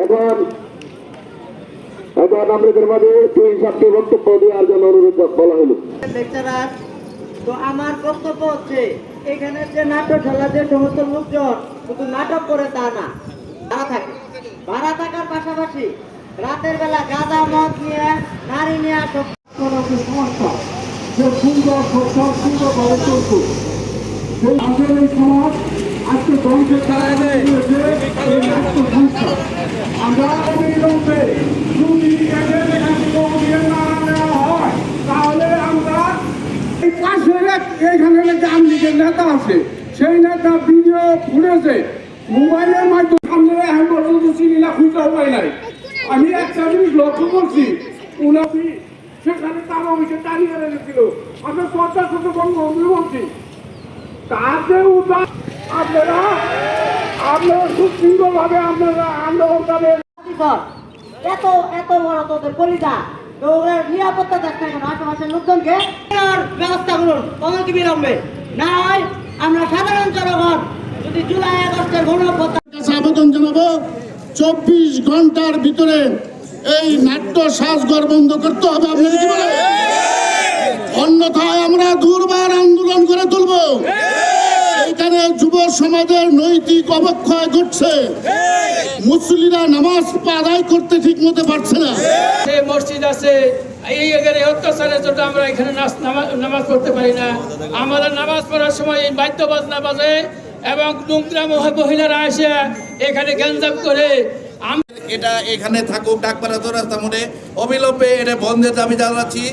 এখন আপনাদের মাঝে দুই সাতটি বক্তব্য দেওয়ার জন্য অনুরোধ বলা হলো। লেকচারার, তো আমার বক্তব্য হচ্ছে এখানে যে নাটক খেলা যে সমস্ত লোকজন শুধু নাটক করে তা না, ভাড়া থাকে। ভাড়া থাকার পাশাপাশি রাতের বেলা গাঁজা মদ নিয়ে নারী নিয়ে সমস্যা যে সুন্দর সুন্দরভাবে চলত সেই আমাদের এই সমাজ আজকে ধ্বংসের কারণে এই নাট্য সংস্থা আমরা অবিলম্বে যদি এদের এখান থেকে অভিযান না নেওয়া হয় তাহলে আমরা এই পাশে এইখানে আওয়ামী লীগের নেতা আছে, সেই নেতা ভিডিও ফুটেছে মোবাইলের মাধ্যমে সামনে এখন পর্যন্ত চিনি না, খুঁজে উপায় নাই। আমি একটা জিনিস লক্ষ্য করছি, উনি সেখানে তার অফিসে দাঁড়িয়ে রেখেছিল। আমরা 50 বঙ্গবন্ধু বলছি তার যে উদাহরণ আপনারা সুশৃঙ্খলভাবে আপনারা আন্দোলন করেন। এত এত বড় তোদের পরিচা তো নিরাপত্তা থাকতে এখন আশেপাশের লোকজনকে ব্যবস্থা করুন অনতি বিলম্বে, না হয় আমরা সাধারণ জনগণ যদি জুলাই আগস্টের আবেদন জানাবো 24 ঘন্টার ভিতরে এই নাট্য সাজঘর বন্ধ করতে হবে। আপনি কি বলেন? অন্যথায় আমরা দুর্বার আন্দোলন করে তুলব। এখানে যুব সমাজের নৈতিক অবক্ষয় ঘটছে, মুসলিরা নামাজ আদায় করতে ঠিক মতো পারছে না। মসজিদ আছে, এই অত্যাচারের জন্য আমরা এখানে নামাজ পড়তে পারি না। আমরা নামাজ পড়ার সময় এই বাদ্য বাজনা বাজে এবং নোংরা মহিলারা এসে এখানে গ্যাঞ্জাম করে। এটা এখানে থাকুক, ডাকপাড়া চৌরাস্তা মোড়ে অবিলম্বে এটা বন্ধের দাবি জানাচ্ছি।